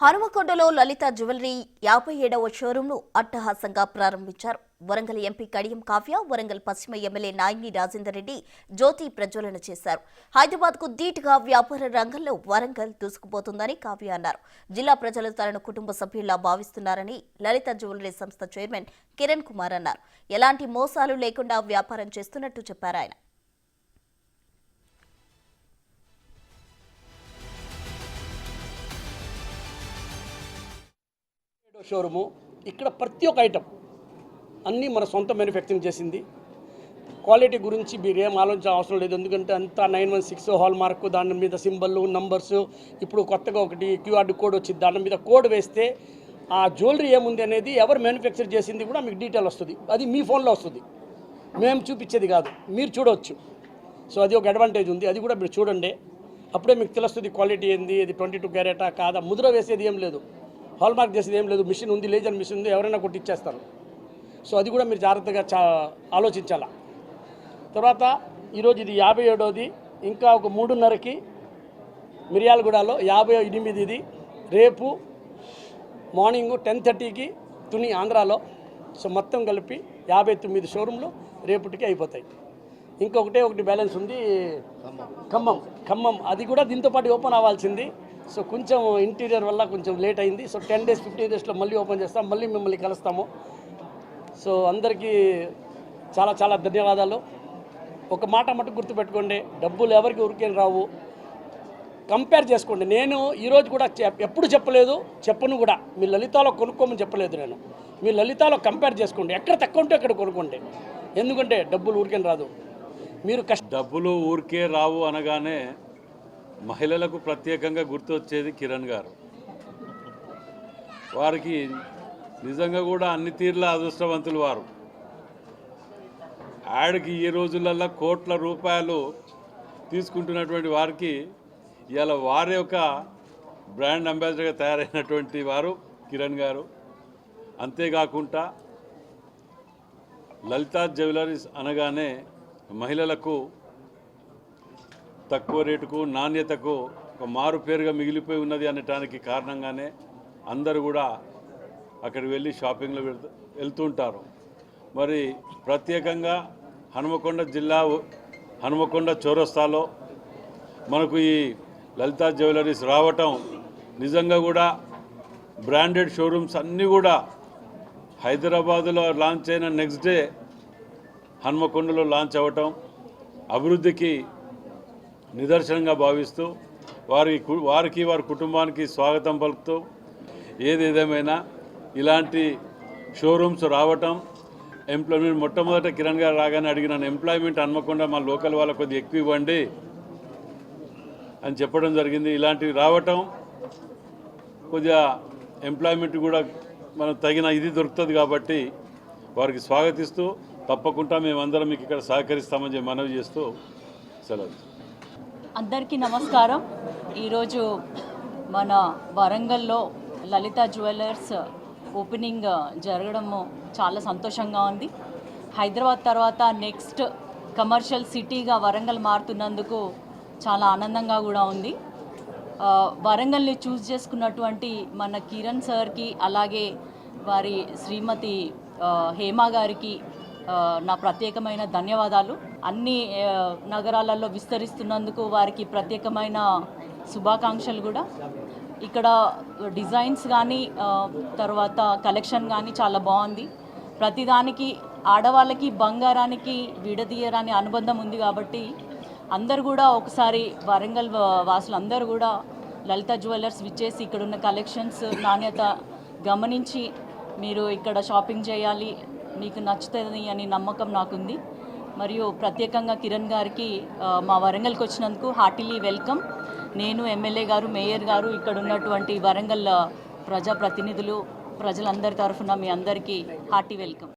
హనుమకొండలో లలిత jewellery 57వ షోరూంను అట్టహాసంగా ప్రారంభించారు. Warangal MP Kadiyam Kavya, Warangal పశ్చిమ ఎమ్మెల్యే నాయిని రాజేందర్ రెడ్డి జ్యోతి ప్రజ్వలన చేశారు. హైదరాబాద్కు ధీటుగా వ్యాపార రంగంలో వరంగల్ దూసుకుపోతుందని కావ్య అన్నారు. జిల్లా ప్రజలు తనను కుటుంబ సభ్యుల్లా భావిస్తున్నారని లలిత జ్యువెలరీ సంస్థ చైర్మన్ కిరణ్ కుమార్ అన్నారు. ఎలాంటి మోసాలు లేకుండా వ్యాపారం చేస్తున్నట్టు చెప్పారు ఆయన. షోరూము ఇక్కడ ప్రతి ఒక్క ఐటమ్ అన్నీ మన సొంత మ్యానుఫ్యాక్చరింగ్ చేసింది. క్వాలిటీ గురించి మీరు ఏం ఆలోచించిన అవసరం లేదు. ఎందుకంటే అంతా 916 హాల్ మార్క్, దాని మీద సింబల్ నంబర్స్. ఇప్పుడు కొత్తగా ఒకటి క్యూఆర్ కోడ్ వచ్చింది. దాని మీద కోడ్ వేస్తే ఆ జ్యువెలరీ ఏముంది అనేది ఎవరు మ్యానుఫ్యాక్చర్ చేసింది కూడా మీకు డీటెయిల్ వస్తుంది. అది మీ ఫోన్లో వస్తుంది, మేము చూపించేది కాదు, మీరు చూడవచ్చు. సో అది ఒక అడ్వాంటేజ్ ఉంది. అది కూడా మీరు చూడండి, అప్పుడే మీకు తెలుస్తుంది క్వాలిటీ ఏంది, ఇది 22 క్యారెటా కాదా. ముద్ర వేసేది ఏం లేదు, హాల్ మార్క్ చేసేది ఏం లేదు. మిషన్ ఉంది, లేజర్ మిషన్ ఉంది, ఎవరైనా కొట్టిచ్చేస్తారు. సో అది కూడా మీరు జాగ్రత్తగా ఆలోచించాలా. తర్వాత ఈరోజు ఇది 57వది. ఇంకా ఒక 3:30కి మిర్యాలగూడలో 58ఇది. రేపు మార్నింగ్ 10:30కి తుని ఆంధ్రాలో. సో మొత్తం కలిపి 59 షోరూంలు రేపటికి అయిపోతాయి. ఒకటి బ్యాలెన్స్ ఉంది ఖమ్మం. అది కూడా దీంతో పాటు ఓపెన్ అవ్వాల్సింది. సో కొంచెం ఇంటీరియర్ వల్ల కొంచెం లేట్ అయింది. సో 10 డేస్ 15 డేస్లో మళ్ళీ ఓపెన్ చేస్తాం, మళ్ళీ మిమ్మల్ని కలుస్తాము. సో అందరికీ చాలా చాలా ధన్యవాదాలు. ఒక మాట మటుకు గుర్తుపెట్టుకోండి, డబ్బులు ఎవరికి ఊరికే రావు. కంపేర్ చేసుకోండి. నేను ఈరోజు కూడా ఎప్పుడు చెప్పను కూడా. మీ లలితాలో కొనుక్కోమని చెప్పలేదు నేను. మీ లలితాలో కంపేర్ చేసుకోండి, ఎక్కడ తక్కువ ఉంటే అక్కడ కొనుక్కోండి. ఎందుకంటే డబ్బులు ఊరికే రాదు. మీరు డబ్బులు ఊరికే రావు అనగానే మహిళలకు ప్రత్యేకంగా గుర్తొచ్చేది కిరణ్ గారు. వారికి నిజంగా కూడా అన్ని తీర్ల అదృష్టవంతులు వారు. యాడ్కి ఈ రోజులలో కోట్ల రూపాయలు తీసుకుంటున్నటువంటి వారికి ఇవాళ వారి యొక్క బ్రాండ్ అంబాసిడర్గా తయారైనటువంటి వారు కిరణ్ గారు. అంతేకాకుండా లలిత జ్యువెలరీస్ అనగానే మహిళలకు తక్కువ రేటుకు, నాణ్యతకు ఒక మారు పేరుగా మిగిలిపోయి ఉన్నది అనటానికి కారణంగానే అందరూ కూడా అక్కడికి వెళ్ళి షాపింగ్లో వెళ్తుంటారు. మరి ప్రత్యేకంగా హనుమకొండ జిల్లా హనుమకొండ చౌరస్తాలో మనకు ఈ లలిత జ్యువెలరీస్ రావటం నిజంగా కూడా బ్రాండెడ్ షోరూమ్స్ అన్నీ కూడా హైదరాబాదులో లాంచ్ అయిన నెక్స్ట్ డే హనుమకొండలో లాంచ్ అవ్వటం అభివృద్ధికి నిదర్శనంగా భావిస్తూ వారికి వారి కుటుంబానికి స్వాగతం పలుకుతూ ఏదేదేమైనా ఇలాంటి షోరూమ్స్ రావటం, ఎంప్లాయ్మెంట్ మొట్టమొదట కిరణ్ గారు రాగానే అడిగిన ఎంప్లాయ్మెంట్ హనుమకొండ మా లోకల్ వాళ్ళకు కొద్దిగా ఎక్కువ ఇవ్వండి అని చెప్పడం జరిగింది. ఇలాంటివి రావటం కొద్దిగా ఎంప్లాయ్మెంట్ కూడా మనం తగిన ఇది దొరుకుతుంది కాబట్టి వారికి స్వాగతిస్తూ తప్పకుండా మేమందరం మీకు ఇక్కడ సహకరిస్తామని మనవి చేస్తూ సెలవు. అందరికీ నమస్కారం. ఈరోజు మన వరంగల్లో లలిత జ్యువెలర్స్ ఓపెనింగ్ జరగడము చాలా సంతోషంగా ఉంది. హైదరాబాద్ తర్వాత నెక్స్ట్ కమర్షియల్ సిటీగా వరంగల్ మారుతున్నందుకు చాలా ఆనందంగా కూడా ఉంది. వరంగల్ని చూస్ చేసుకున్నటువంటి మన కిరణ్ సార్కి, అలాగే వారి శ్రీమతి హేమ గారికి నా ప్రత్యేకమైన ధన్యవాదాలు. అన్ని నగరాలలో విస్తరిస్తున్నందుకు వారికి ప్రత్యేకమైన శుభాకాంక్షలు కూడా. ఇక్కడ డిజైన్స్ కానీ తర్వాత కలెక్షన్ కానీ చాలా బాగుంది. ప్రతిదానికి ఆడవాళ్ళకి బంగారానికి విడదీయరాని అనుబంధం ఉంది కాబట్టి అందరు కూడా ఒకసారి వరంగల్ వాసులు అందరూ కూడా లలిత జ్యువెలర్స్ విచ్చేసి ఇక్కడున్న కలెక్షన్స్, నాణ్యత గమనించి మీరు ఇక్కడ షాపింగ్ చేయాలి, మీకు నచ్చుతుంది అని నమ్మకం నాకుంది. మరియు ప్రత్యేకంగా కిరణ్ గారికి మా వరంగల్కి వచ్చినందుకు హార్టీలీ వెల్కమ్. నేను, ఎమ్మెల్యే గారు, మేయర్ గారు, ఇక్కడ ఉన్నటువంటి వరంగల్ ప్రజాప్రతినిధులు, ప్రజలందరి తరఫున మీ అందరికీ హార్టీ వెల్కమ్.